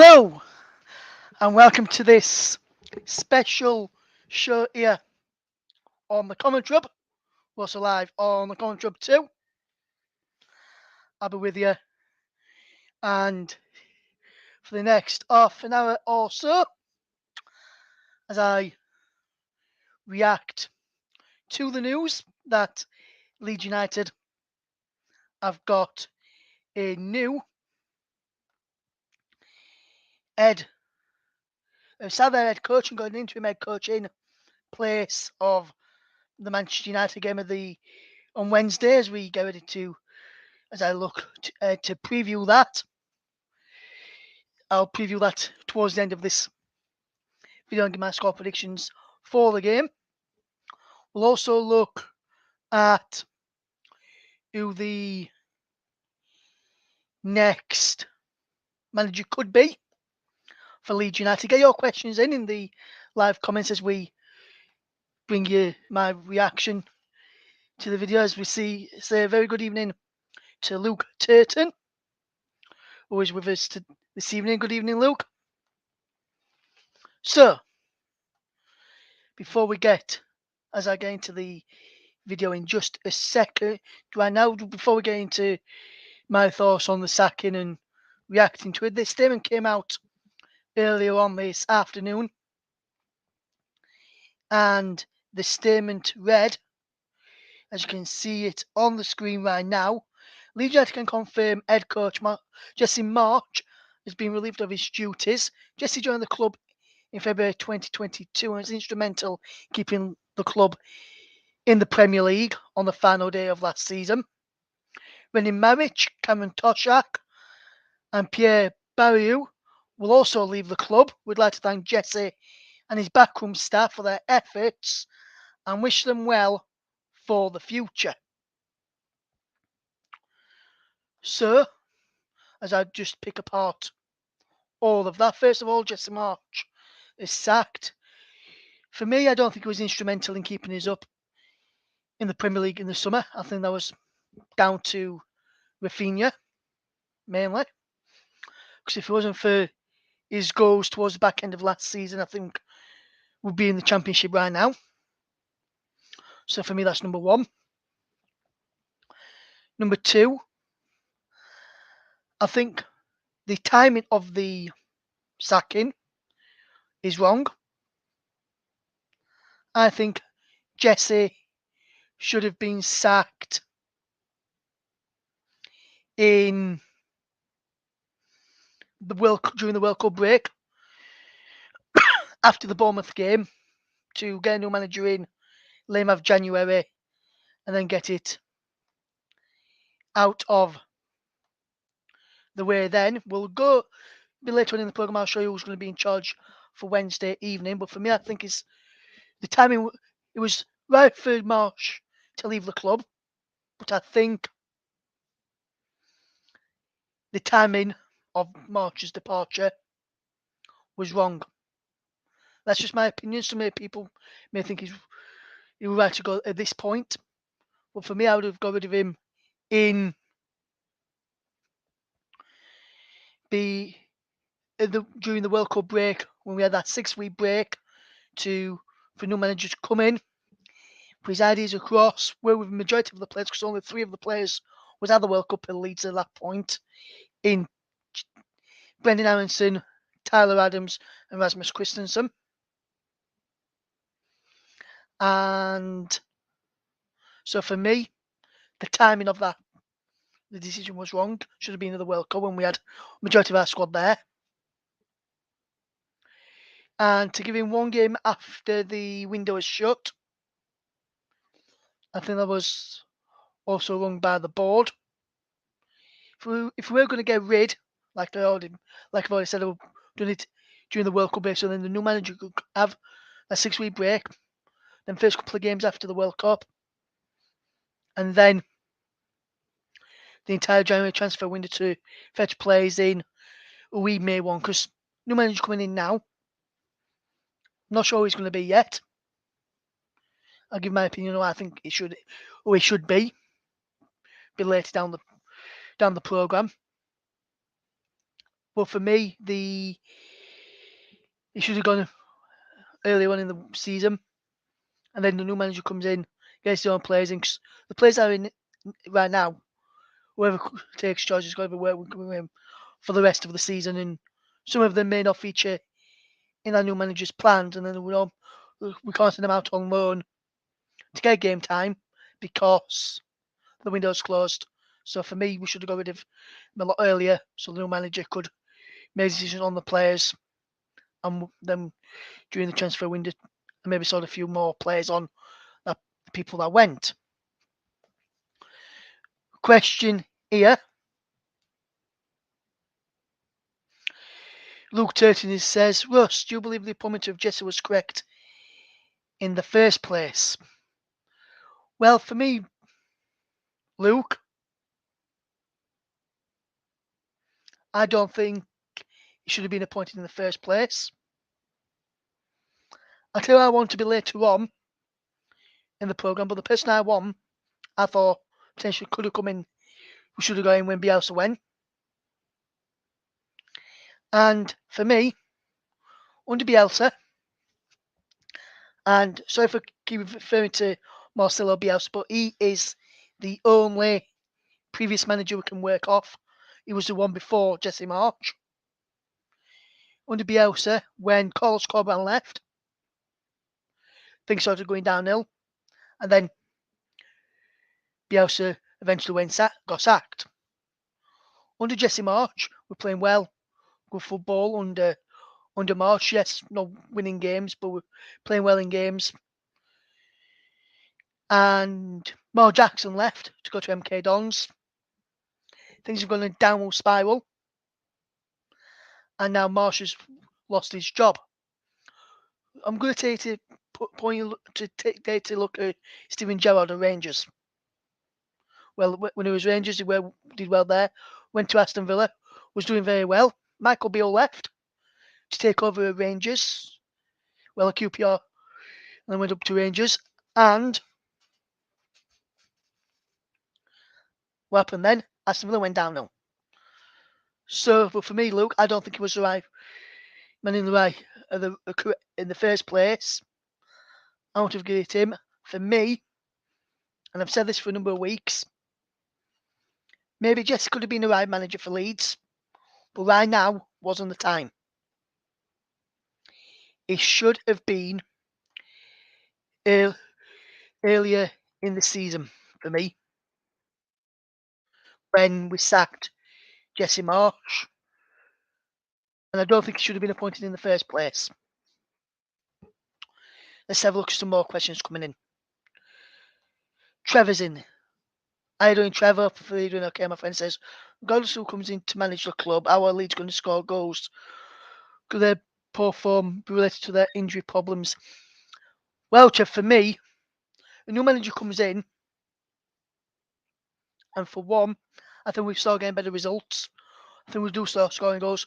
Hello and welcome to this special show here on the Commentary Hub. We're also live on the Commentary Hub too. I'll be with you and for the next half an hour or so as I react to the news that Leeds United have got a new head coach and got an interim head coach in place of the Manchester United game on Wednesday as we get ready to as I look to preview that. I'll preview that towards the end of this video and give my score predictions for the game. We'll also look at who the next manager could be for Leeds United. Get your questions in the live comments as we bring you my reaction to the video. As we say a very good evening to Luke Turton, who is with us this evening. Good evening, Luke. So, before I get into the video in just a second, before we get into my thoughts on the sacking and reacting to it, this statement came out earlier on this afternoon, and the statement read, as you can see it on the screen right now, Leeds United can confirm head coach Jesse Marsch has been relieved of his duties. Jesse joined the club in February 2022 and was instrumental in keeping the club in the Premier League on the final day of last season. René Maric, Cameron Toshak and Pierre Barriou will also leave the club. We'd like to thank Jesse and his backroom staff for their efforts and wish them well for the future. So, as I just pick apart all of that, first of all, Jesse Marsch is sacked. For me, I don't think he was instrumental in keeping us up in the Premier League in the summer. I think that was down to Rafinha, mainly. Because if it wasn't for his goals towards the back end of last season, I think we'd be in the Championship right now. So for me, that's number one. Number two, I think the timing of the sacking is wrong. I think Jesse should have been sacked during the World Cup break after the Bournemouth game to get a new manager in late of January and then get it out of the way then. We'll go a bit later on in the programme. I'll show you who's going to be in charge for Wednesday evening. But for me, I think it's the timing. It was right for Marsch to leave the club. But I think the timing of Marsch's departure was wrong. That's just my opinion. Some people may think he was right to go at this point. But for me, I would have got rid of him during the World Cup break when we had that 6-week break for new managers to come in, put his ideas across, work with the majority of the players because only 3 of the players was at the World Cup at Leeds at that point, in Brendan Aronson, Tyler Adams and Rasmus Christensen. And so for me, the timing of the decision was wrong. Should have been at the World Cup when we had majority of our squad there. And to give him one game after the window is shut, I think that was also wrong by the board. If we were going to get rid, like I've already said, we're doing it during the World Cup break, so then the new manager could have a 6-week break, then first couple of games after the World Cup, and then the entire January transfer window to fetch players in who we may want, because new manager coming in now, I'm not sure who he's going to be yet. I'll give my opinion on who I think he should be later down the programme. But for me, he should have gone earlier on in the season, and then the new manager comes in, gets his own players in. 'Cause the players that are in right now, whoever takes charge is going to work with him for the rest of the season, and some of them may not feature in our new manager's plans, and then we can't send them out on loan to get game time because the window's closed. So for me, we should have got rid of him a lot earlier, so the new manager could make decisions on the players, and then during the transfer window, and maybe sold a few more players on that people that went. Question here. Luke Turton says, Russ, do you believe the appointment of Jesse was correct in the first place? Well, for me, Luke, I don't think he should have been appointed in the first place. I tell you I want to be later on in the programme, but the person I want, I thought potentially could have come in. We should have got in when Bielsa went. And for me, under Bielsa, and sorry for keep referring to Marcelo Bielsa, but he is the only previous manager we can work off. He was the one before Jesse Marsch. Under Bielsa, when Carlos Corberan left, things started going downhill, and then Bielsa eventually got sacked. Under Jesse Marsch, we're playing well, good football under Marsch. Yes, not winning games, but we're playing well in games. And Mark Jackson left to go to MK Dons. Things have gone a downward spiral, and now Marsch has lost his job. I'm going to take you to look at Steven Gerrard and Rangers. Well, when he was Rangers, he did well there. Went to Aston Villa, was doing very well. Michael Beale left to take over at Rangers. Well, a QPR, and then went up to Rangers. And what happened then? Aston Villa went downhill. So, but for me, Luke, I don't think he was the right man in the first place. I want to give it him. For me, and I've said this for a number of weeks, maybe Jesse could have been the right manager for Leeds, but right now wasn't the time. It should have been earlier in the season for me when we sacked Jesse Marsch, and I don't think he should have been appointed in the first place. Let's have a look at some more questions coming in. Trevor's in. How you doing, Trevor? Hopefully you're doing okay, my friend says. Regardless who comes in to manage the club, how are Leeds going to score goals? Could their poor form be related to their injury problems? Well, Trev, for me, a new manager comes in, and for one, I think we start getting better results. I think we do start scoring goals.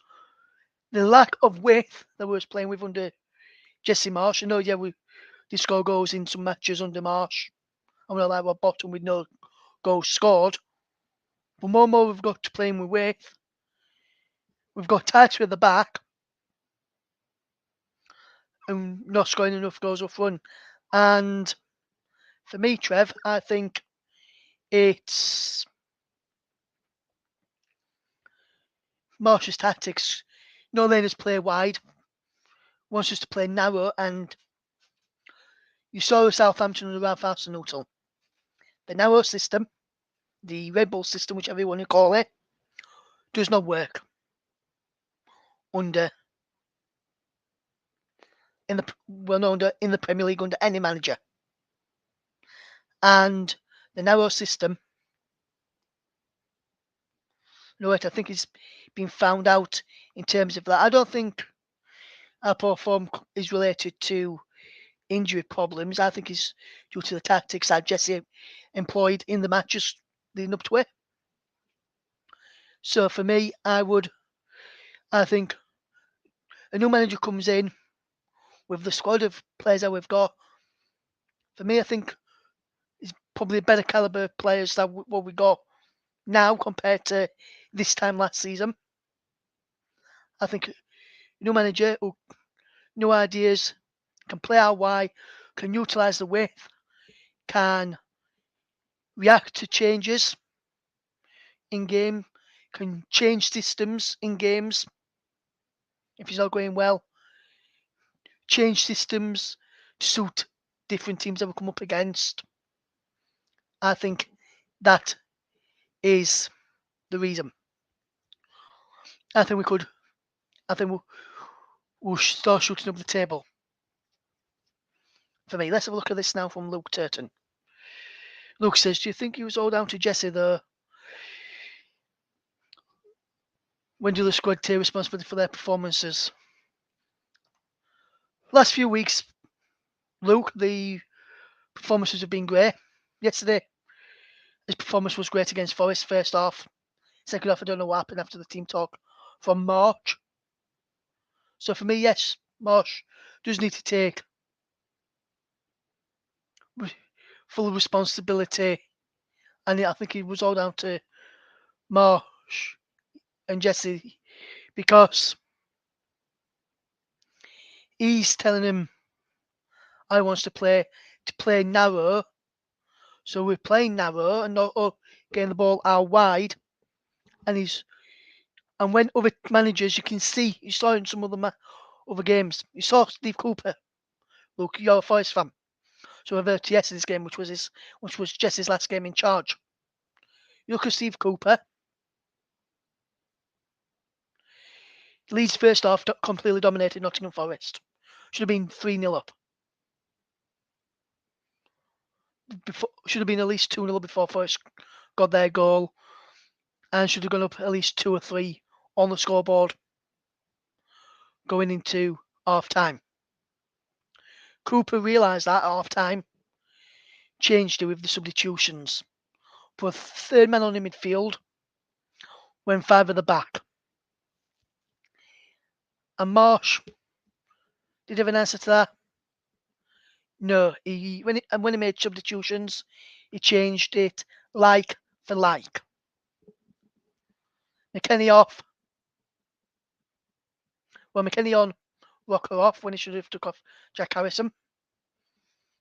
The lack of width that we was playing with under Jesse Marsch, I know, yeah, we did score goals in some matches under Marsch. I'm not like we're bottom with no goals scored. But more and more we've got to playing with width. We've got tighter at the back. And not scoring enough goals up front. And for me, Trev, I think it's Marsh's tactics. No letting us play wide. Wants us to play narrow, and you saw Southampton and Ralph Hasenhüttl. The narrow system, the Red Bull system, whichever you want to call it, does not work in the Premier League under any manager. And the narrow system, I think it's been found out in terms of that. I don't think our poor form is related to injury problems. I think it's due to the tactics that Jesse employed in the matches leading up to it. So for me, I think a new manager comes in with the squad of players that we've got. For me, I think it's probably a better caliber of players than what we got now compared to this time last season. I think new manager, new ideas, can play out wide, can utilise the width, can react to changes in game, can change systems in games if he's not going well, change systems to suit different teams that we come up against. I think that is the reason. I think we'll start shooting up the table. For me, let's have a look at this now from Luke Turton. Luke says, do you think it was all down to Jesse though? When do the squad take responsibility for their performances? Last few weeks, Luke, the performances have been great. Yesterday, his performance was great against Forest, first half. Second half, I don't know what happened after the team talk from March. So for me, yes, Marsch does need to take full responsibility. And I think it was all down to Marsch and Jesse because he's telling him, I wants to play narrow. So we're playing narrow and not getting the ball out wide. And when other managers, you can see, you saw in some other games, you saw Steve Cooper. Look, you're a Forest fan. So over to yesterday's game, which was Jesse's last game in charge. You look at Steve Cooper. Leeds first half completely dominated Nottingham Forest. Should have been 3-0 up. Should have been at least 2-0 before Forest got their goal. And should have gone up at least 2 or 3 on the scoreboard going into half time. Cooper realised that at half time, changed it with the substitutions. Put a third man on in midfield, went 5 at the back. And Marsch, did he have an answer to that? No. When he made substitutions, he changed it like for like. McKennie off. Well, McKennie on, Rocker off when he should have took off Jack Harrison.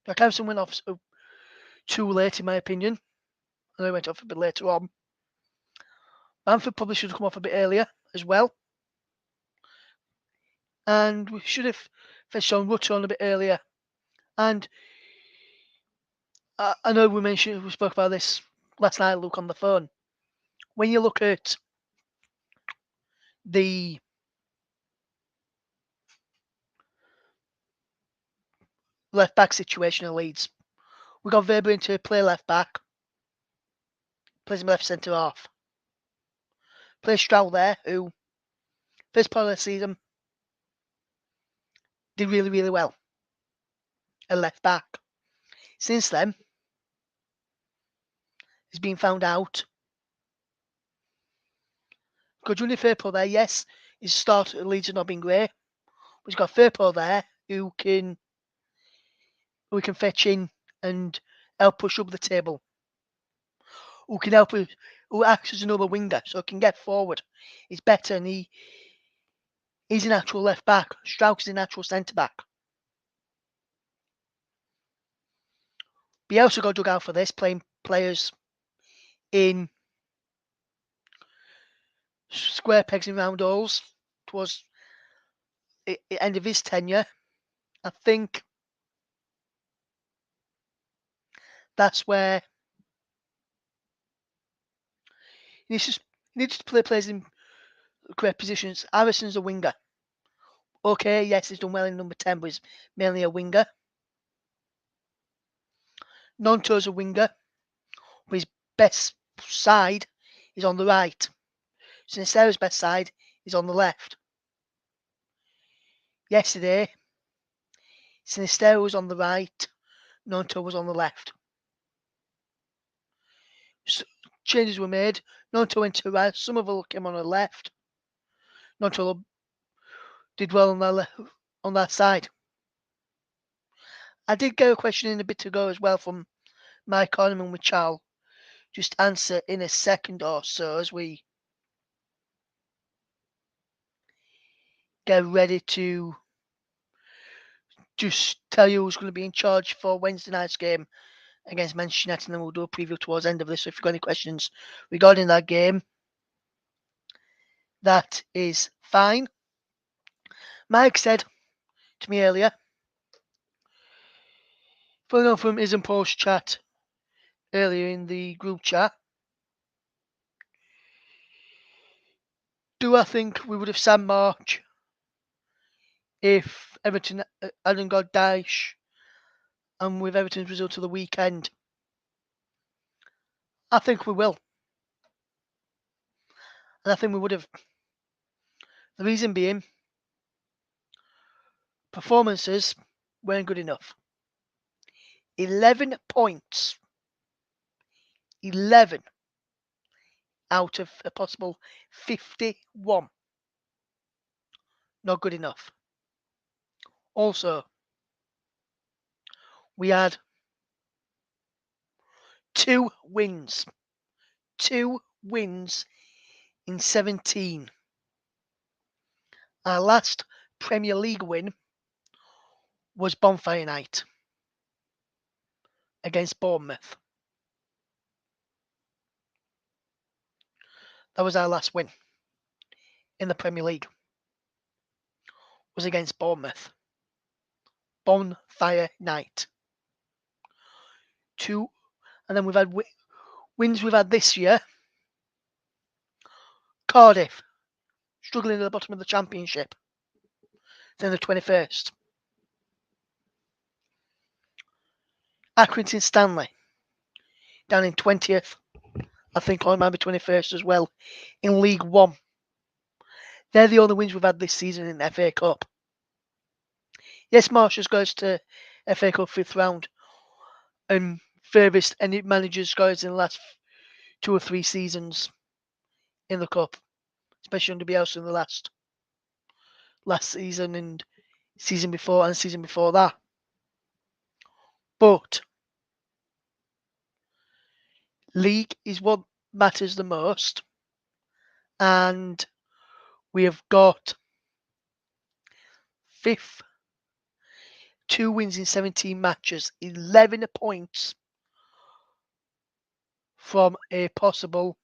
Jack Harrison went off too late, in my opinion. And he went off a bit later on. Bamford probably should have come off a bit earlier as well. And we should have fetched on Rutter on a bit earlier. And I know we spoke about this last night, Luke, on the phone. When you look at the left back situation in Leeds, we got Verberin to play left back, plays him left centre half. Plays Stroud there, who first part of the season did really, really well at left back. Since then, he's been found out. Got Junior Firpo there, yes. His start at Leeds has not been great. But he's got Firpo there who can fetch in and help push up the table. Who can help us, who acts as another winger, so can get forward. He's better and he's an actual left back. Strauss is an actual centre back. Bielsa got dug out for this, playing players in square pegs and round holes towards the end of his tenure. I think that's where he needs to play players in correct positions. Harrison's a winger. Okay, yes, he's done well in number 10, but he's mainly a winger. Nonto's a winger, but his best side is on the right. Sinisterra's best side is on the left. Yesterday, Sinisterra was on the right, Nonto was on the left. So, changes were made. Nonto went to the right, Somerville came on the left. Nonto did well on that side. I did get a question in a bit ago as well from Mike Orneman, which I'll just answer in a second or so as we get ready to just tell you who's going to be in charge for Wednesday night's game against Manchester United, and then we'll do a preview towards the end of this. So if you've got any questions regarding that game, that is fine. Mike said to me earlier, following on from his and post chat earlier in the group chat, do I think we would have signed March if Everton hadn't got Dyche and with Everton's result to the weekend? I think we will. And I think we would have. The reason being, performances weren't good enough. 11 points. 11 out of a possible 51. Not good enough. Also, we had 2 wins. 2 wins in 17. Our last Premier League win was Bonfire Night against Bournemouth. That was our last win in the Premier League. Was against Bournemouth. Bonfire Night. 2, and then we've had wins we've had this year. Cardiff, struggling at the bottom of the Championship. Then the 21st. Accrington Stanley, down in 20th. I think I might be 21st as well in League One. They're the only wins we've had this season in the FA Cup. Yes, Marshall's goes to FA Cup 5th round, and furthest any manager's goes in the last 2 or 3 seasons in the Cup, especially under Bielsa in the last season and season before and season before that. But league is what matters the most, and we have got 5th, 2 wins in 17 matches, 11 points from a possible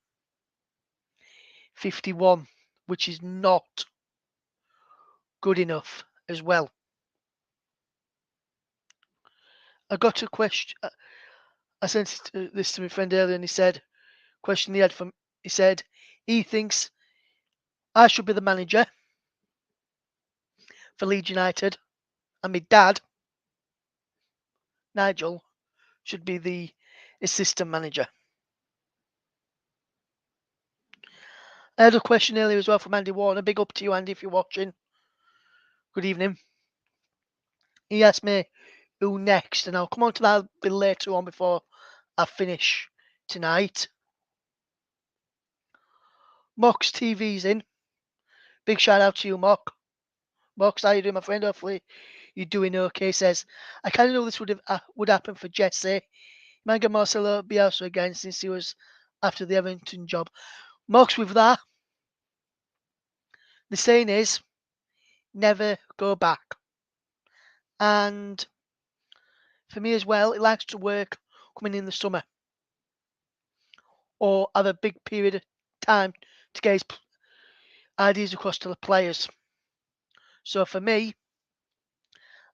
51, which is not good enough as well. I got a question. I sent this to my friend earlier, and he said, question he had from, he said, he thinks I should be the manager for Leeds United, and my dad, Nigel, should be the assistant manager. I had a question earlier as well from Andy Warner. Big up to you, Andy, if you're watching. Good evening. He asked me who next, and I'll come on to that a bit later on before I finish tonight. Mox TV's in. Big shout out to you, Mox. Mox, how you doing, my friend? Hopefully you're doing okay. Says, I kind of know this would happen for Jesse. Might get Marcelo Bielsa again since he was after the Everton job. Mox, with that, the saying is, never go back. And for me as well, it likes to work coming in the summer or have a big period of time to get his ideas across to the players. So for me,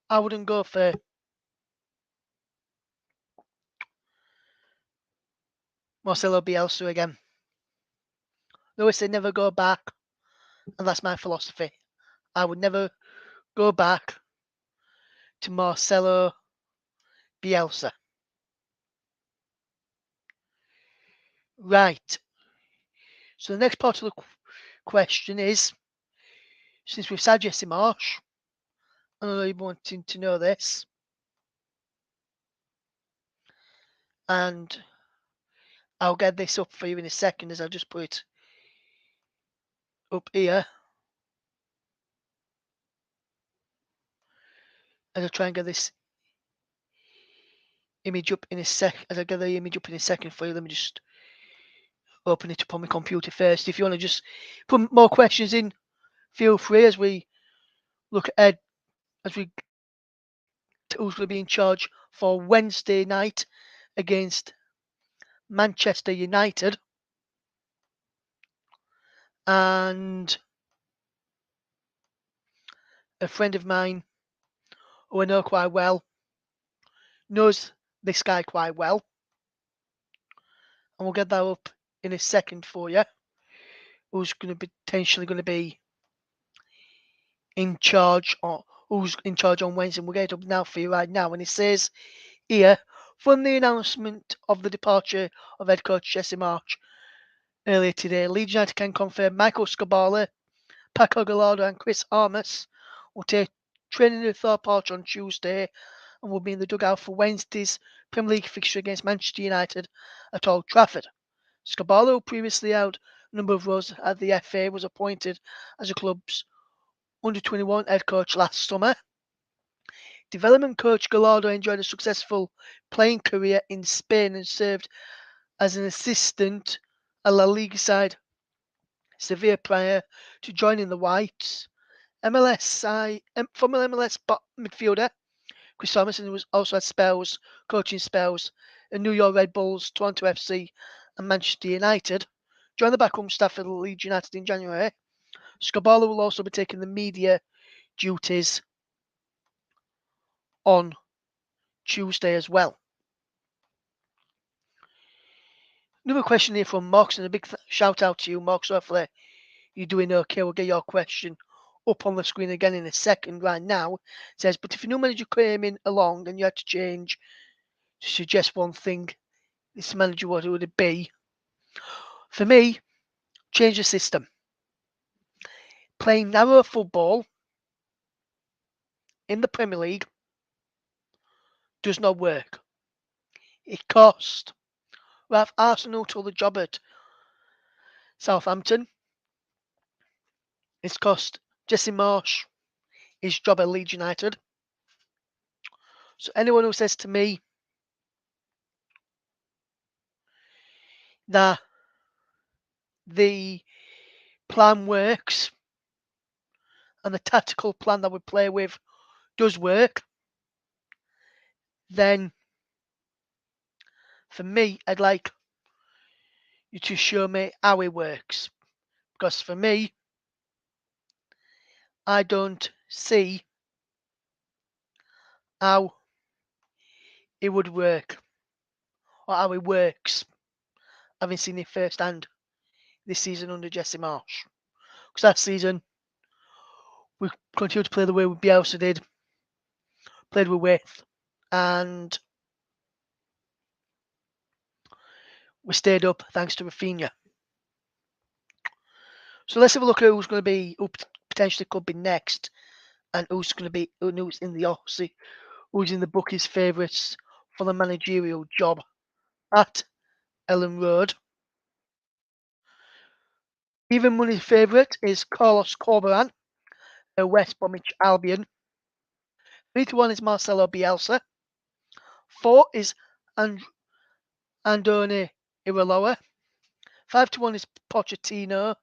I wouldn't go for Marcelo Bielsa again. Though I say never go back, and that's my philosophy. I would never go back to Marcelo Bielsa. Right. So the next part of the question is, since we've said Jesse Marsch, I know you're wanting to know this, and I'll get this up for you in a second as I just put it up here. As I try and get this image up in a sec, as I get the image up in a second for you, let me just open it up on my computer first. If you want to just put more questions in, feel free as we look ahead as we who's going to be in charge for Wednesday night against Manchester United. And a friend of mine who I know quite well knows this guy quite well. And we'll get that up in a second for you. Who's going to be potentially going to be in charge, or who's in charge on Wednesday? We'll get it up now for you right now. And it says here, from the announcement of the departure of head coach Jesse Marsch earlier today, Leeds United can confirm Michael Scabala, Paco Gallardo and Chris Armas will take training in the third part on Tuesday and will be in the dugout for Wednesday's Premier League fixture against Manchester United at Old Trafford. Scabala, who previously held a number of roles at the FA, was appointed as the club's under-21 head coach last summer. Development coach Gallardo enjoyed a successful playing career in Spain and served as an assistant at La Liga side Sevilla prior to joining the Whites. Former MLS midfielder Chris Thomason was also had coaching spells in New York Red Bulls, Toronto FC, and Manchester United. Joined the backroom staff at Leeds United in January. Scabala will also be taking the media duties on Tuesday as well. Another question here from Mox, and a big shout out to you, Mox. Hopefully you're doing okay. We'll get your question up on the screen again in a second right now. It says, but if a new manager came in along and you had to change, to suggest one thing, this manager, what would it be? For me, change the system. Playing narrow football in the Premier League does not work. It cost Ralph Arsenal to the job at Southampton. It's cost Jesse Marsch his job at Leeds United. So anyone who says to me that the plan works and the tactical plan that we play with does work, then for me, I'd like you to show me how it works. Because for me, I don't see how it would work or how it works, having seen it firsthand this season under Jesse Marsch. Because that season, we continued to play the way Bielsa did, played with width, and we stayed up thanks to Rafinha. So let's have a look at who's going to be, who potentially could be next, and who's going to be, who's in the Aussie, who's in the bookies' favourites for the managerial job at Ellen Road. Even money favourite is Carlos Corberan, West Bromwich Albion. 3-1 is Marcelo Bielsa. 4 is Andoni Iraola. 5-1 is Pochettino.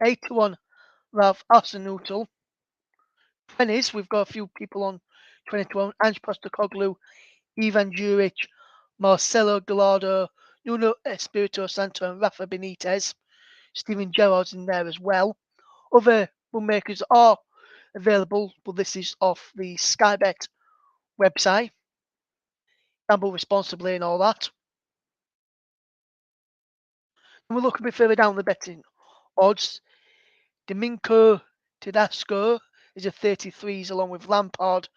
8-1 Ralph Hasenhüttl. 20s, we've got a few people on 20-1. Ange Postecoglou, Ivan Juric, Marcelo Gallardo, Nuno Espirito Santo and Rafa Benitez. Steven Gerrard's in there as well. Other bookmakers are available, but this is off the Skybet website. Gamble responsibly and all that. And we'll look a bit further down the betting odds. Domingo Tedesco is a 33s along with Lampard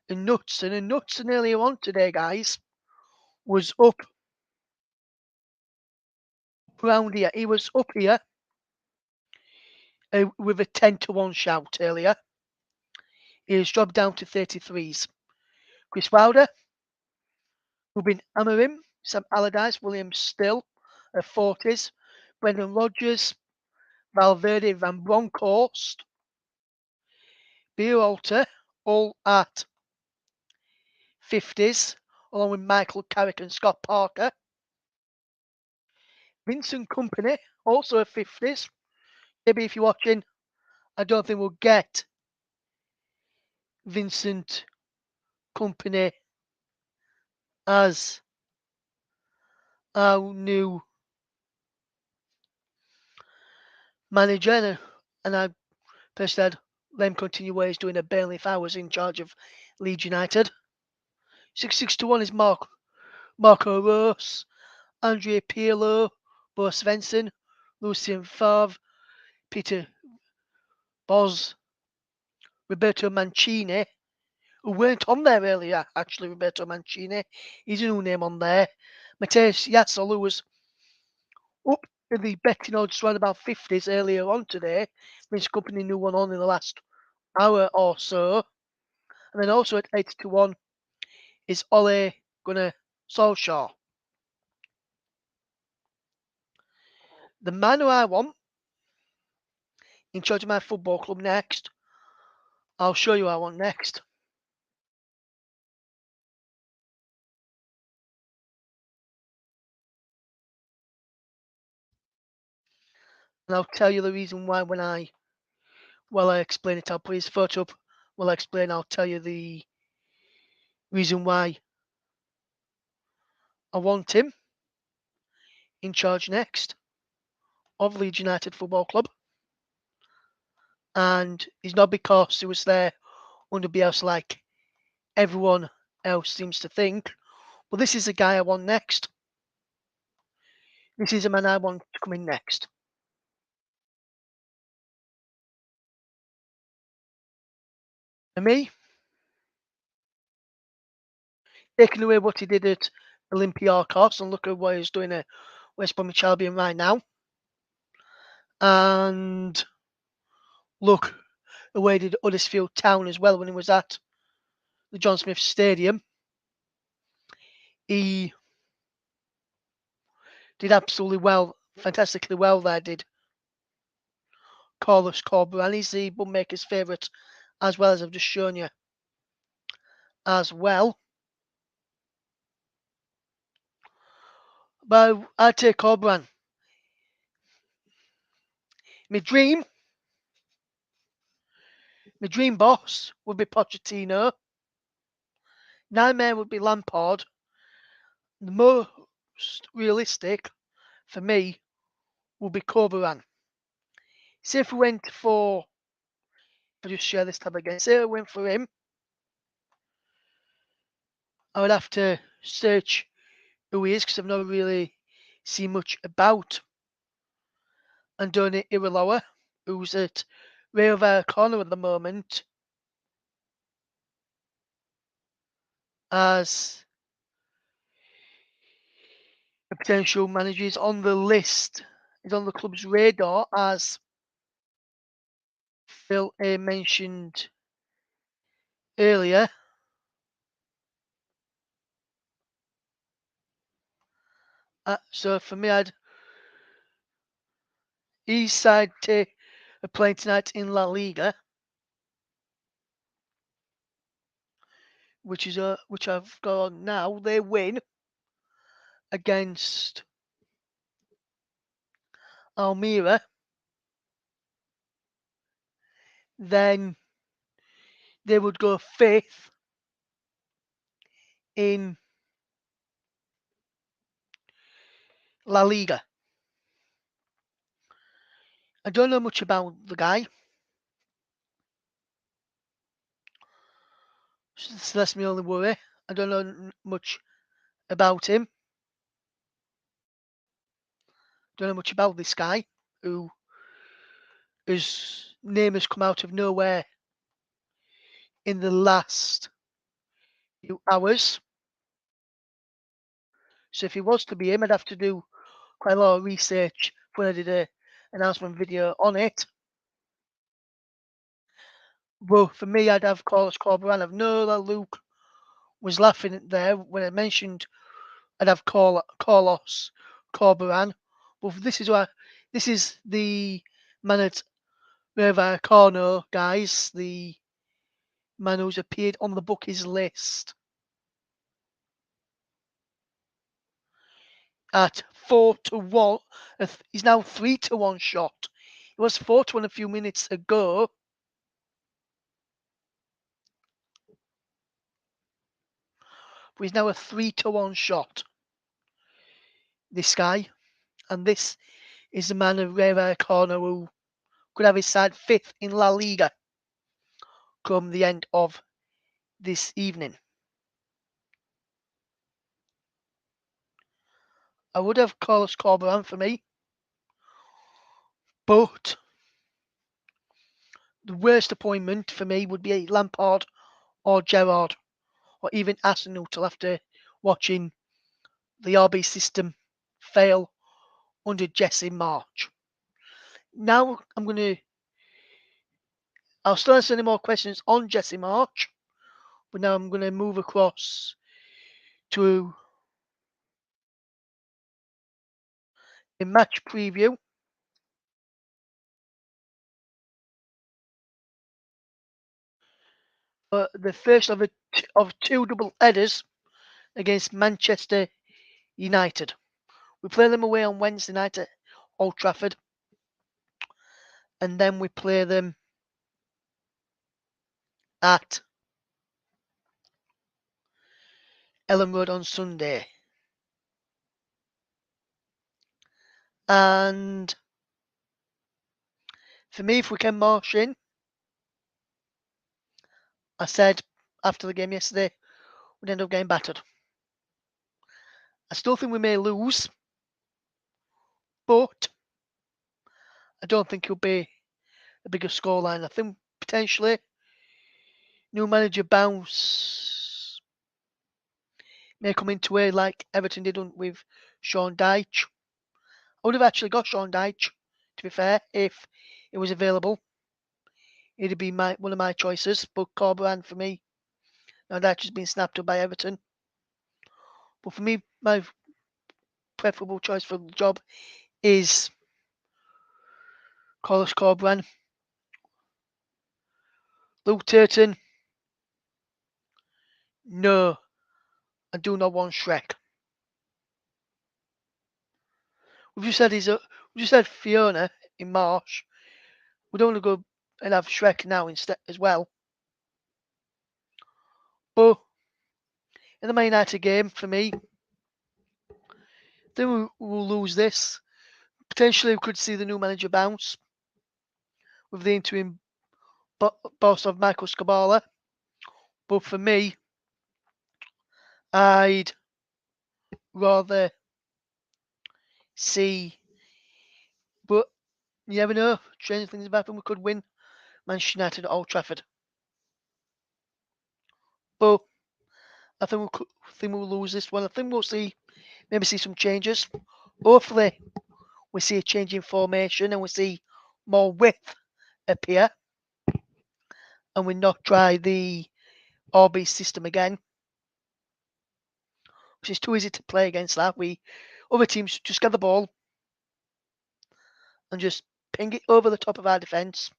and Knutson. And Knutson earlier on today, guys, was up around here. He was up here with a 10-1 shout earlier. He has dropped down to 33s. Chris Wilder, Ruben Amorim, Sam Allardyce, William Still at 40s. Brendan Rodgers, Valverde, Van Bronckhorst, Berhalter, all at 50s, along with Michael Carrick and Scott Parker. Vincent Company, also at 50s. Maybe if you're watching, I don't think we'll get Vincent Company as our new manager, and I personally had them continue where he's doing a Burnley if I was in charge of Leeds United. 6-6-1 is Marco Russ, Andrea Pirlo, Bo Svensson, Lucien Favre, Peter Bosz, Roberto Mancini, who weren't on there earlier, actually, Roberto Mancini. He's a new name on there. Mateus Yassel, who was up in the betting odds around about 50s earlier on today. Vince Company new one on in the last hour or so. And then also at 8-1 is Ole Gunnar Solskjaer. The man who I want in charge of my football club next, I'll show you who I want next. And I'll tell you the reason why while I explain it, I'll put his photo up. While I explain, I'll tell you the reason why I want him in charge next of Leeds United Football Club. And it's not because he was there under Bielsa like everyone else seems to think. But this is the guy I want next. This is the man I want to come in next. For me, taking away what he did at Olympiacos and look at what he's doing at West Bromwich Albion right now. And look at what he did at Huddersfield Town as well when he was at the John Smith Stadium. He did absolutely well, fantastically well there, did Carlos Corberán. He's the bookmaker's favourite, as well as I've just shown you as well. But I'd take Corberán. My dream boss would be Pochettino. Nightmare would be Lampard. The most realistic for me would be Corberán. Say if we went for, if I just share this tab again, say I went for him, I would have to search who he is because I've not really seen much about Andoni Iraola, who's at Rayo Vallecano at the moment as a potential manager. He's on the list. He's on the club's radar, as Phil A mentioned earlier. So for me, East side are playing tonight in La Liga, which I've got now. They win against Almira, then they would go fifth in La Liga. I don't know much about the guy, so that's my only worry. I don't know much about him. Don't know much about this guy who his name has come out of nowhere in the last few hours. So if he was to be him, I'd have to do quite a lot of research when I did a announcement video on it. But for me, I'd have Carlos Corberán. I know that Luke was laughing there when I mentioned I'd have Carlos Corberán. But this is the man at Rayo Vallecano, guys. The man who's appeared on the bookies list at 4-1. He's now 3-1 shot. It was 4-1 a few minutes ago. but he's now a 3-1 shot, this guy. And this is the man of rare corner who could have his side 5th in La Liga come the end of this evening. I would have Carlos Corberan for me, but the worst appointment for me would be Lampard or Gerrard or even Arsenal after watching the RB system fail under Jesse Marsch. Now I'll still answer any more questions on Jesse Marsch, but now I'm going to move across to a match preview. The first of two double headers against Manchester United. We play them away on Wednesday night at Old Trafford, and then we play them at Ellen Road on Sunday. And for me, if we can march in, I said after the game yesterday, we'd end up getting battered. I still think we may lose, but I don't think it'll be a bigger scoreline. I think potentially new manager bounce may come into it like Everton did with Sean Dyche. I would have actually got Sean Dyche, to be fair, if it was available. It'd be one of my choices, but Corberan for me. Now Dyche has been snapped up by Everton. But for me, my preferable choice for the job is Carlos Corberan. Luke Turton, no, I do not want Shrek. We've just had Fiona in March. We don't want to go and have Shrek now instead as well. But in the Man United game, for me, then we'll lose this. Potentially, we could see the new manager bounce with the interim boss of Michael Scabala. But for me, I'd rather see. But you never know. Strange things have happened. We could win Manchester United at Old Trafford. But I think we'll lose this one. I think we'll maybe see some changes. Hopefully, we see a change in formation and we see more width appear, and we not try the RB system again, which is too easy to play against. That other teams just get the ball and just ping it over the top of our defence,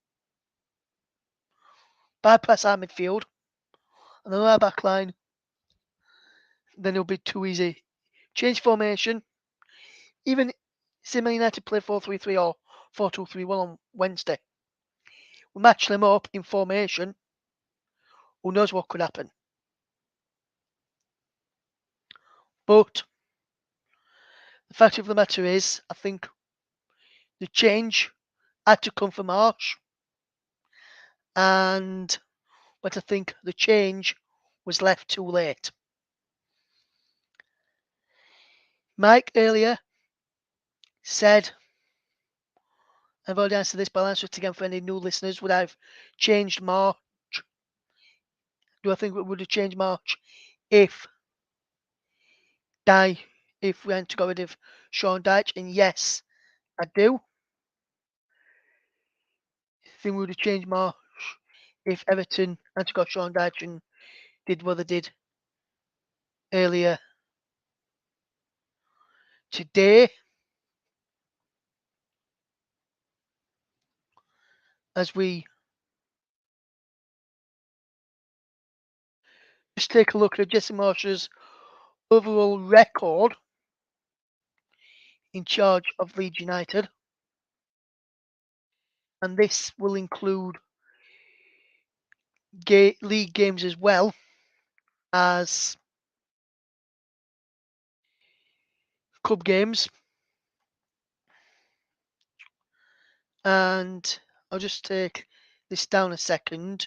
bypass our midfield, and then our back line. Then it'll be too easy. Change formation. Even say Man United play 4-3-3 or 4-2-3-1 on Wednesday. We match them up in formation. Who knows what could happen? But the fact of the matter is, I think the change had to come from March, but I think the change was left too late. Mike earlier said, I've already answered this, but I'll answer it again for any new listeners. Would I have changed March? Do I think it would have changed March if we had to go rid of Sean Dyche? And yes, I do. I think we would have changed March if Everton had to go Sean Dyche and did what they did earlier today. As we just take a look at Jesse Marsch's overall record in charge of Leeds United. And this will include league games as well as club games. And I'll just take this down a second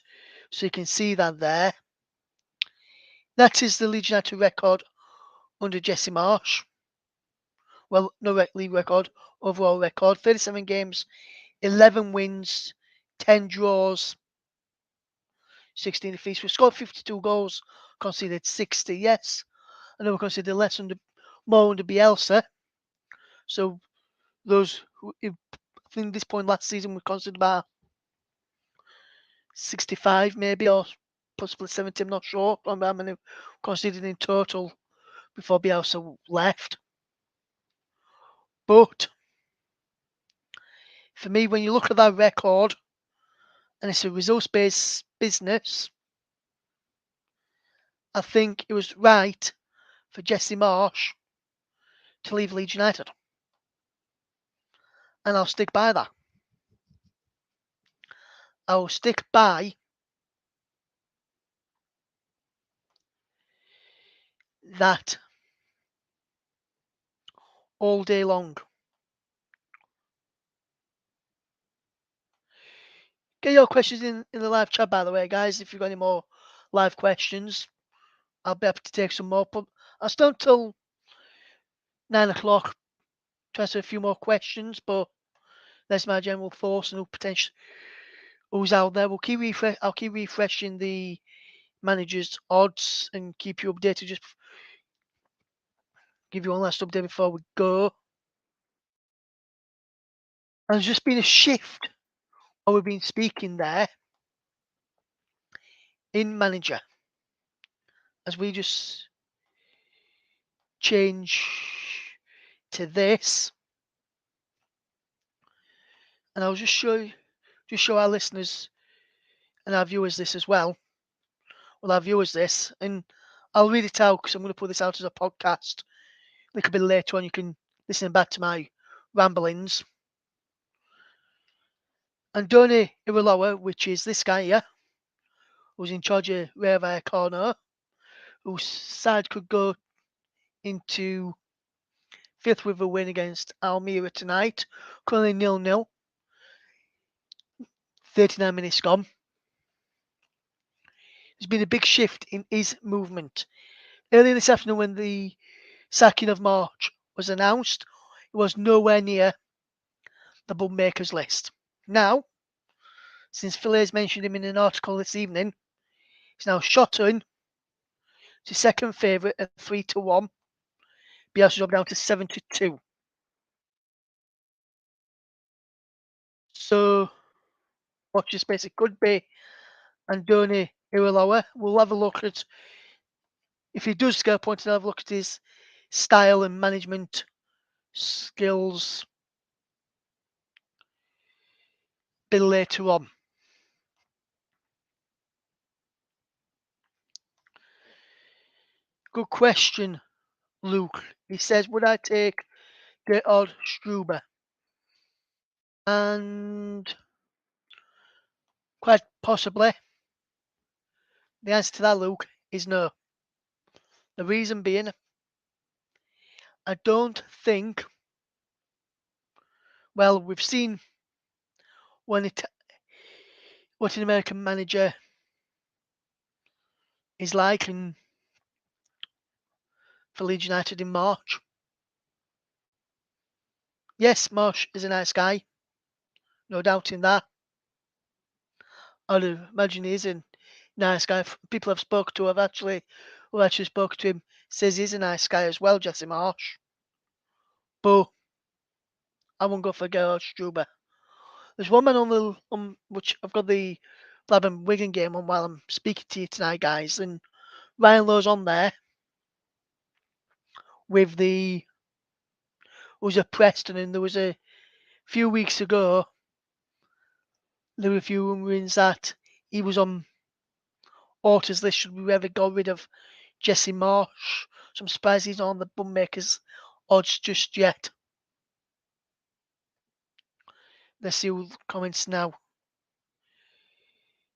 so you can see that there. That is the Leeds United record under Jesse Marsch. Well, no league record, overall record. 37 games, 11 wins, 10 draws, 16 defeats. We scored 52 goals, conceded 60, yes. I know we conceded more under Bielsa. So those who, I think this point last season we conceded about 65 maybe, or possibly 70, I'm not sure. I don't remember how many conceded in total before Bielsa left. But for me, when you look at that record, and it's a results-based business, I think it was right for Jesse Marsch to leave Leeds United. And I'll stick by that. I will stick by that all day long. Get your questions in the live chat, by the way, guys. If you've got any more live questions, I'll be happy to take some more. But I'll stay until 9 o'clock to answer a few more questions, but that's my general thoughts and who's out there. I'll keep refreshing the managers' odds and keep you updated. Just give you one last update before we go. And there's just been a shift while we've been speaking there in manager as we just change to this. And I'll just show our listeners and our viewers this as well. Well, our viewers this, and I'll read it out because I'm going to put this out as a podcast a little bit later on. You can listen back to my ramblings. Andoni Iraola, which is this guy here, who's in charge of Railway Corner, whose side could go into fifth with a win against Almira tonight. Currently 0-0. 39 minutes gone. There's been a big shift in his movement. Earlier this afternoon, when the sacking of March was announced, it was nowhere near the bookmakers list. Now, since Phileas mentioned him in an article this evening, he's now shot in to second favourite at 3-1. Bielsa's up down to 7-2. So, watch this space. It could be Andoni Iraola. We'll have a look at, if he does get appointed, have a look at his style and management skills a bit later on. Good question, Luke. He says, would I take Gerhard Struber? And quite possibly, the answer to that, Luke, is no. The reason being, I don't think, well, we've seen what an American manager is like for Leeds United in March. Yes, Marsch is a nice guy, no doubt in that. I'd imagine he's a nice guy. People I've spoken to who actually spoke to him, says he's a nice guy as well, Jesse Marsch. But I won't go for Gerhard Struber. There's one man which I've got the Blackburn Wigan game on while I'm speaking to you tonight, guys, and Ryan Lowe's on there with was at Preston, and there was a few weeks ago there were a few rumblings that he was on Orta's list should we ever got rid of Jesse Marsch. So I'm surprised he's not on the bummakers odds just yet. Let's see who comments now.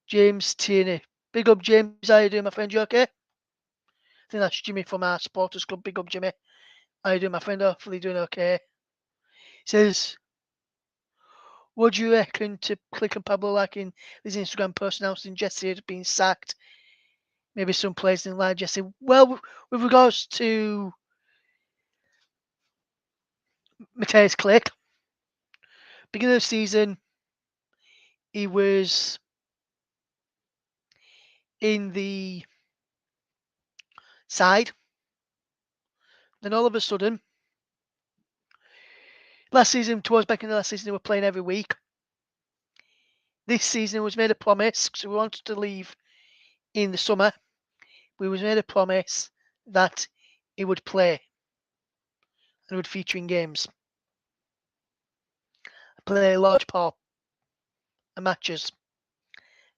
James Tierney. Big up, James. How you doing, my friend? You okay? I think that's Jimmy from our supporters club. Big up, Jimmy. How you doing, my friend? Hopefully doing okay. Says, what do you reckon to Click and Pablo liking his Instagram post announcing Jesse had been sacked? Maybe some players didn't like Jesse. Well, with regards to Mateus Click, beginning of the season, he was in the side. Then all of a sudden, last season, towards back in the last season, they were playing every week. This season, it was made a promise because we wanted to leave in the summer. We was made a promise that he would play and would feature in games. Play a large part of matches.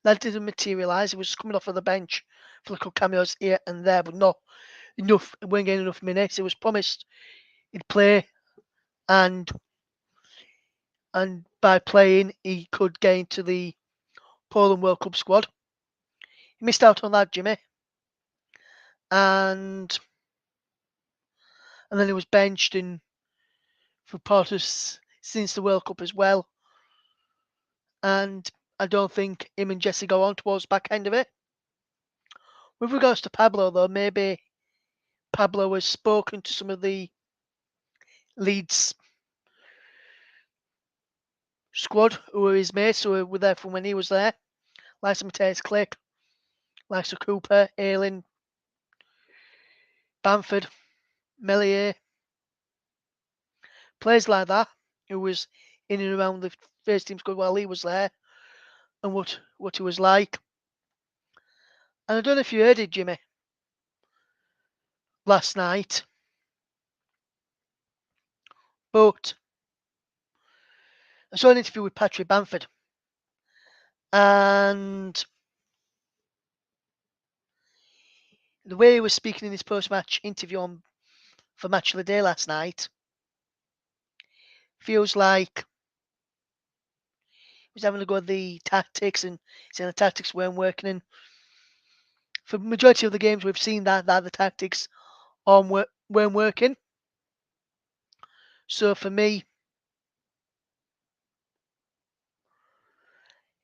That didn't materialise. He was coming off of the bench for little cameos here and there, but not enough. He weren't getting enough minutes. It was promised he'd play, and by playing, he could get into the Poland World Cup squad. He missed out on that, Jimmy, and then he was benched in for part of since the World Cup as well. And I don't think him and Jesse go on towards the back end of it. With regards to Pablo, though, maybe Pablo has spoken to some of the Leeds squad who were his mates, who were there from when he was there. Likes of Mateus Click, likes of Cooper, Ayling, Bamford, Melier. Players like that, who was in and around the first team squad while he was there, and what he was like. And I don't know if you heard it, Jimmy, last night, but I saw an interview with Patrick Bamford, and the way he was speaking in his post-match interview for Match of the Day last night feels like he was having to go at the tactics and saying the tactics weren't working. And for the majority of the games, we've seen that the tactics weren't working. So for me,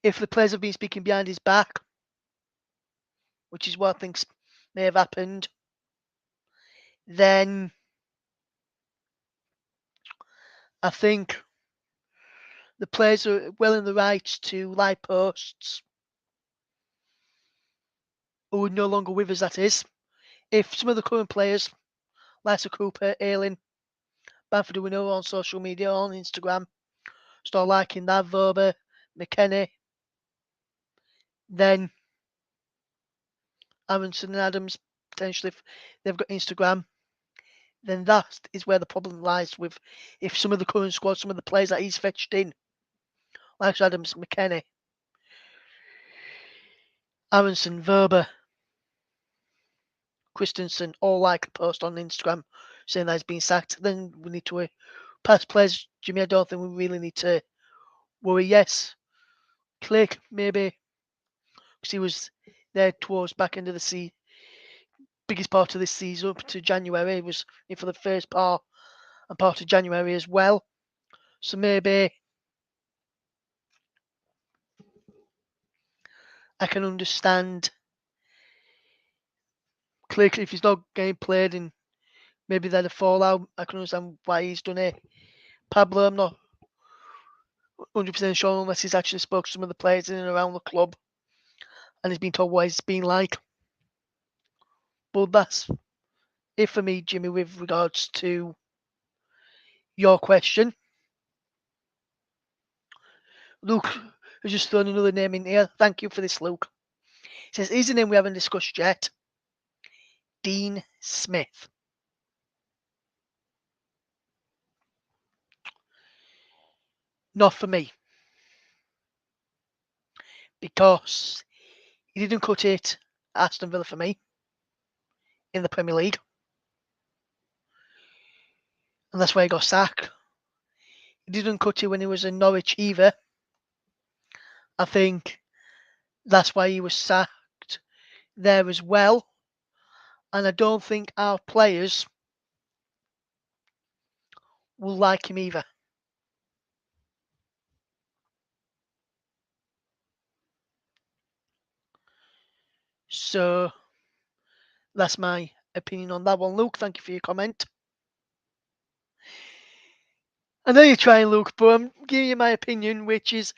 if the players have been speaking behind his back, which is what I think may have happened, then I think the players are well in the right to lie posts who are no longer with us, that is. If some of the current players, like Cooper, Ayling, Bamford, who we know on social media, on Instagram, start liking that, Verba, McKennie, then Aronson and Adams, potentially, if they've got Instagram, then that is where the problem lies with if some of the current squad, some of the players that he's fetched in, like Adams, McKennie, Aronson, Verba, Christensen, all like a post on Instagram saying that he's been sacked, then we need to past players, Jimmy, I don't think we really need to worry. Yes, Click, maybe, because he was there towards back end of the season, biggest part of this season up to January. He was in for the first part and part of January as well. So maybe I can understand Click if he's not getting played and maybe then a fallout. I can understand why he's done it. Pablo, I'm not 100% sure unless he's actually spoke to some of the players in and around the club and he's been told what it's been like. But that's it for me, Jimmy, with regards to your question. Luke has just thrown another name in here. Thank you for this, Luke. He says, here's a name we haven't discussed yet. Dean Smith. Not for me. Because he didn't cut it at Aston Villa for me in the Premier League. And that's why he got sacked. He didn't cut it when he was in Norwich either. I think that's why he was sacked there as well. And I don't think our players will like him either. So that's my opinion on that one. Luke, thank you for your comment. I know you're trying, Luke, but I'm giving you my opinion, which is,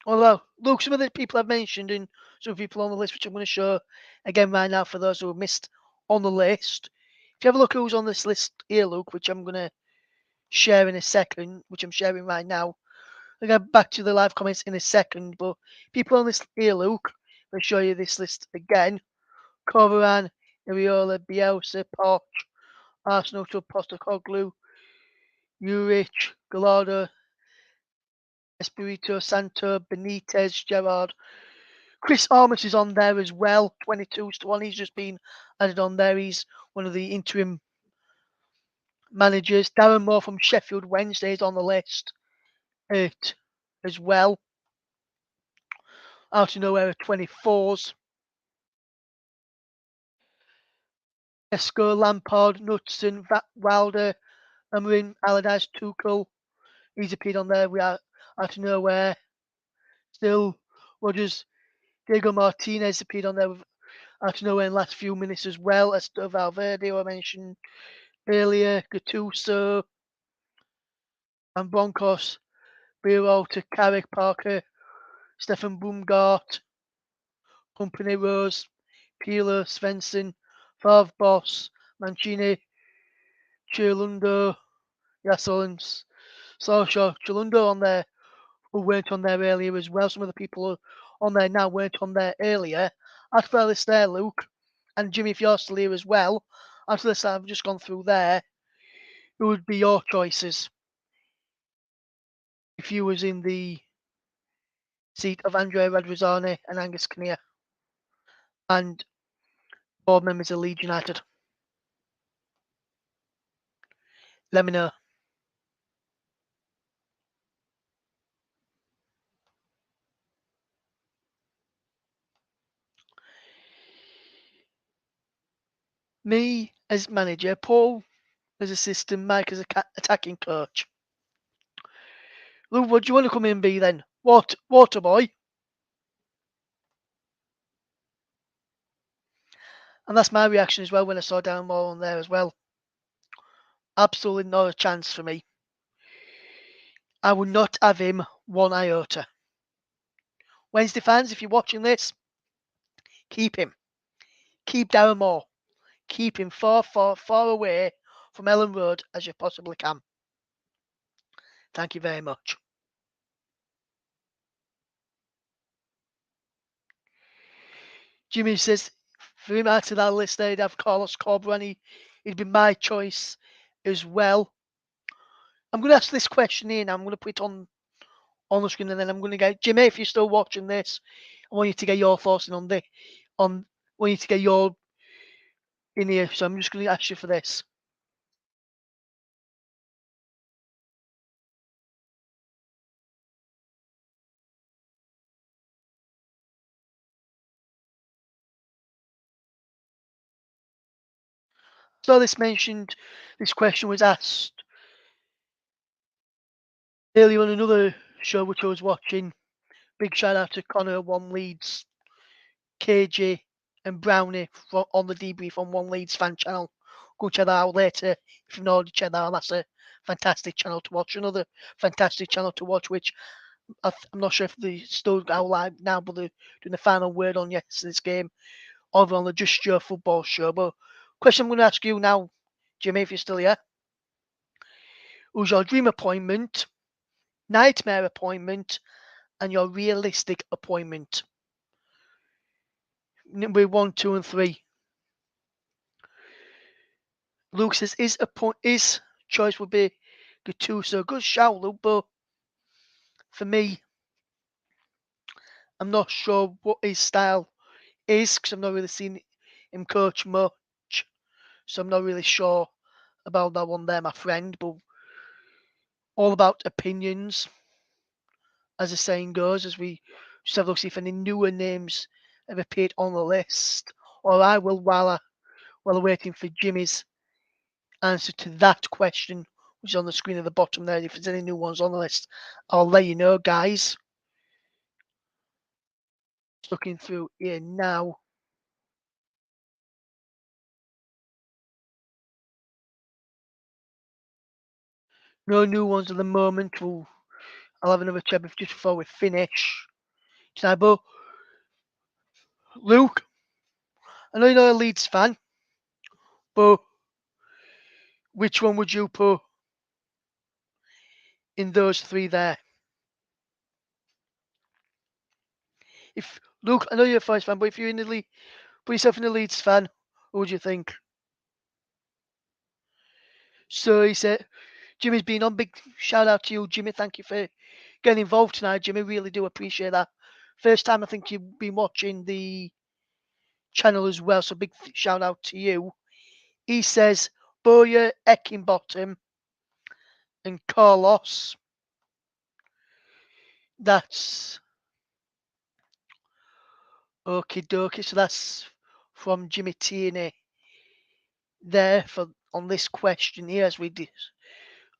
although, Luke, some of the people I've mentioned and some people on the list, which I'm going to show again right now for those who have missed on the list. If you have a look who's on this list here, Luke, which I'm going to share in a second, which I'm sharing right now. I'll get back to the live comments in a second, but people on this here, Luke, I'll show you this list again. Corberan, Iriola, Bielsa, Poch, Arsenal to Postecoglou, Juric, Gallardo, Espirito Santo, Benitez, Gerrard. Chris Armas is on there as well, 22-1. He's just been added on there. He's one of the interim managers. Darren Moore from Sheffield Wednesday is on the list as well. Out of nowhere, 24s. Esco, Lampard, Knudsen, Wilder, Amarin, Allardyce, Tuchel. He's appeared on there. We are out of nowhere. Still, Rodgers, Diego Martinez appeared on there with out of nowhere in the last few minutes as well. Esther Valverde, who I mentioned earlier, Gattuso, and Broncos, Birolta, Carrick, Parker, Stefan Bumgart, Company Rose, Peeler, Svensson, Favre Boss, Mancini, Chirlundo, Yasolins, Solskjaer, Chirlundo on there, who weren't on there earlier as well. Some of the people on there now weren't on there earlier. As for this there, Luke, and Jimmy, if you're still here as well, after this I've just gone through there, who would be your choices if you was in the seat of Andrea Radrizzani and Angus Kinnear and board members of Leeds United? Let me know. Me as manager, Paul as assistant, Mike as attacking coach. Luke, what do you want to come in and be then? Water boy? And that's my reaction as well when I saw Darren Moore on there as well. Absolutely not a chance for me. I would not have him one iota. Wednesday fans, if you're watching this, keep him. Keep Darren Moore. Keep him far away from Ellen Road as you possibly can. Thank you very much. Jimmy says, for him out of that list, they'd have Carlos Corberani. He'd be my choice as well. I'm going to ask this question here now. I'm going to put it on the screen, and then I'm going to get Jimmy. If you're still watching this, I want you to get your thoughts on want you to get your in here. So I'm just going to ask you for this. So this question was asked earlier on another show which I was watching. Big shout out to Connor One Leeds, KJ, and Brownie on the debrief on One Leeds fan channel. Go check that out later if you've not already checked that out. That's a fantastic channel to watch. Another fantastic channel to watch, which I'm not sure if they still out live now, but they're doing the final word on yesterday's game over on the Just Your Football show. But question I'm going to ask you now, Jimmy, if you're still here. Who's your dream appointment, nightmare appointment, and your realistic appointment? Number 1, 2, and 3. Luke says his choice would be Gattuso. Good shout, Luke, but for me, I'm not sure what his style is because I've not really seen him coach much. So I'm not really sure about that one there, my friend. But all about opinions, as the saying goes, as we just have a look see if any newer names have appeared on the list. Or I will while I'm waiting for Jimmy's answer to that question, which is on the screen at the bottom there. If there's any new ones on the list, I'll let you know, guys. Looking through here now. No new ones at the moment. I'll have another check just before we finish tonight. But Luke, I know you're not a Leeds fan, but which one would you put in those three there? If Luke, I know you're a Forest fan, but if you're in the league, put yourself in the Leeds fan, who would you think? So he said, Jimmy's been on. Big shout out to you, Jimmy. Thank you for getting involved tonight, Jimmy. Really do appreciate that. First time I think you've been watching the channel as well, so big shout out to you. He says Boya, Eckingbottom, and Carlos. That's okie dokie. So that's from Jimmy Tierney there for on this question here as we did.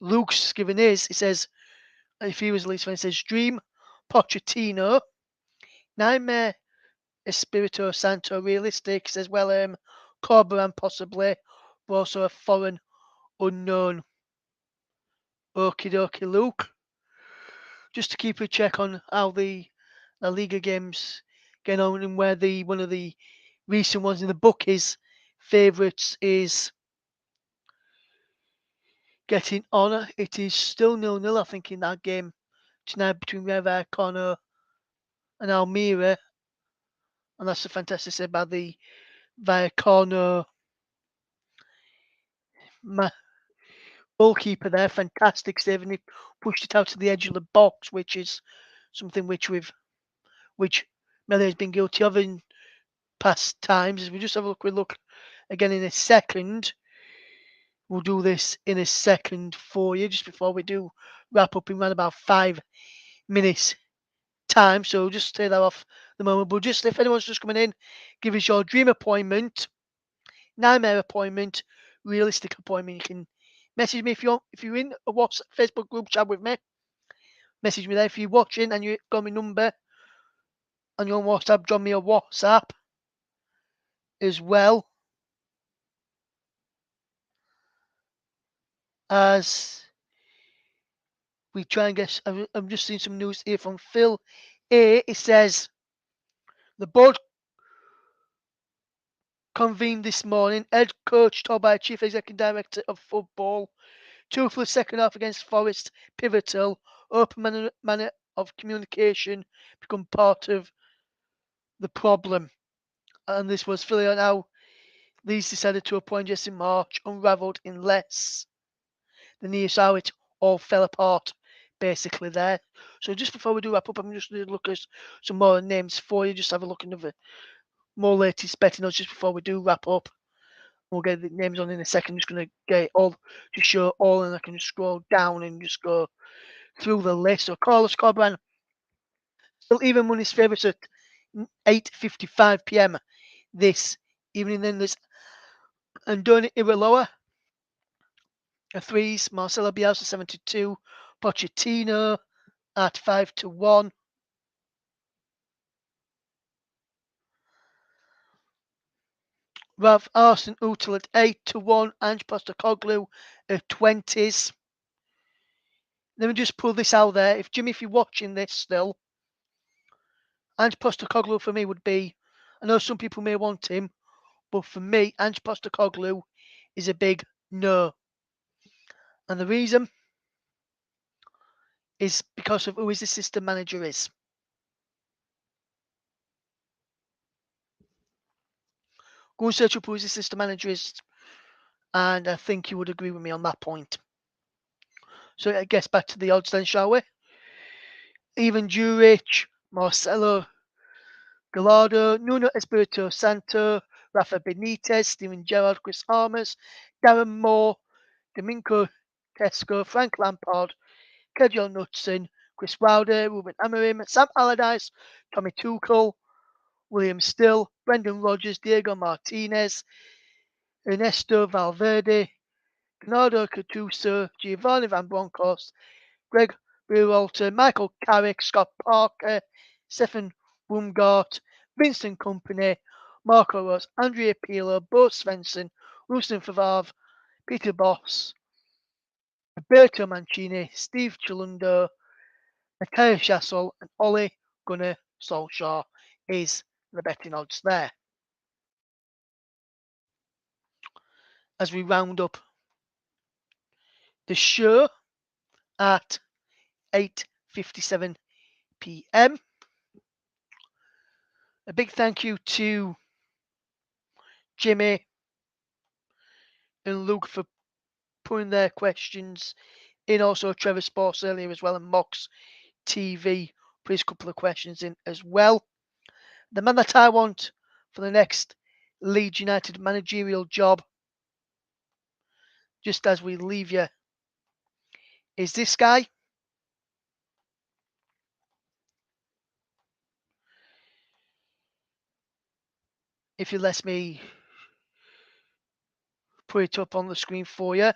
Luke's given his. He says if he was Leeds fan, he says Dream, Pochettino, Nightmare, Espirito Santo, realistic. He says Corberan possibly, but also a foreign unknown. Okie dokie, Luke. Just to keep a check on how the La Liga games get on and where one of the recent ones in the book is favourites is getting on. It is still 0-0, I think, in that game tonight between Vallecano and Almira. And that's the fantastic say about the Vallecano goalkeeper there. Fantastic save, and he pushed it out to the edge of the box, which is something which Mele has been guilty of in past times. As we just have a quick look again in a second. We'll do this in a second for you, just before we do wrap up in around about 5 minutes time. So just stay that off the moment. But just if anyone's just coming in, give us your dream appointment, nightmare appointment, realistic appointment. You can message me if you're in a WhatsApp Facebook group chat with me. Message me there. If you're watching and you got my number and you're on WhatsApp, drop me a WhatsApp as well as we try and get. I'm just seeing some news here from Phil A. It says the board convened this morning. Head coach told by Chief Executive Director of Football. 2 for the second half against Forest. Pivotal. Open manner of communication become part of the problem. And this was Phil A. Now, Leeds decided to appoint Jesse Marsch, unravelled in less than years how it all fell apart basically there. So just before we do wrap up, I'm just going to look at some more names for you. Just have a look at the more latest betting odds just before we do wrap up. We'll get the names on in a second. I'm just going to get all to show all, and I can just scroll down and just go through the list. So Carlos Corberan still even money's favourites at 8:55 p.m. this evening. Then there's Andoni Iraola at threes, Marcelo Bielsa 72, Pochettino at 5-1. Rav Arsene Utel at 8-1, Ange Postecoglou at 20s. Let me just pull this out there. If you're watching this still, Ange Postecoglou for me would be, I know some people may want him, but for me, Ange Postecoglou is a big no. And the reason is because of who his assistant manager is. Go and search up who his assistant manager is, and I think you would agree with me on that point. So I guess back to the odds then, shall we? Ivan Juric, Marcelo Gallardo, Nuno Espirito Santo, Rafa Benitez, Steven Gerrard, Chris Armas, Darren Moore, Domingo Tesco, Frank Lampard, Kedjon Knutson, Chris Wilder, Ruben Amorim, Sam Allardyce, Tommy Tuchel, William Still, Brendan Rodgers, Diego Martinez, Ernesto Valverde, Bernardo Cattuso, Giovanni Van Bronckhorst, Greg Berhalter, Michael Carrick, Scott Parker, Stefan Wumgart, Vincent Kompany, Marco Rose, Andrea Pirlo, Bo Svensson, Ruslan Favre, Peter Boss, Roberto Mancini, Steve Chulundo, Matthias Schassel, and Ole Gunnar Solskjaer is the betting odds there. As we round up the show at 8:57 p.m. A big thank you to Jimmy and Luke for putting their questions in. Also, Trevor Sports earlier as well, and Mox TV put his couple of questions in as well. The man that I want for the next Leeds United managerial job, just as we leave you, is this guy. If you let me put it up on the screen for you.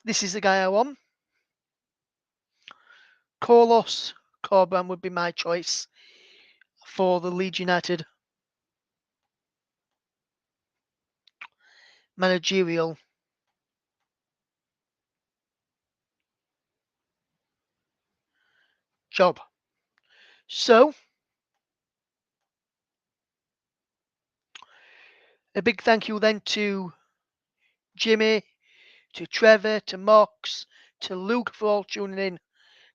This is the guy I want. Carlos Corban would be my choice for the Leeds United managerial job. So, a big thank you then to Jimmy, to Trevor, to Mox, to Luke for all tuning in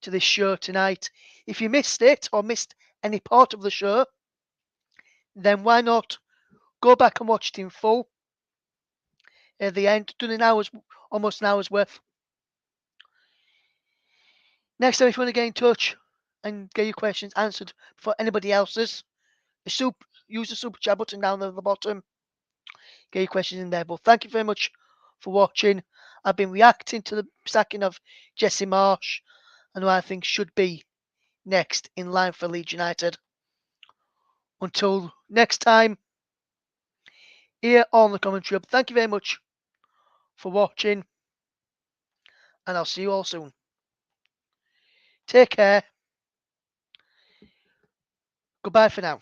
to this show tonight. If you missed it or missed any part of the show, then why not go back and watch it in full at the end, done almost an hour's worth. Next time, if you want to get in touch and get your questions answered for anybody else's, use the super chat button down at the bottom. Get your questions in there. But thank you very much for watching. I've been reacting to the sacking of Jesse Marsch and who I think should be next in line for Leeds United. Until next time, here on the commentary. Thank you very much for watching, and I'll see you all soon. Take care. Goodbye for now.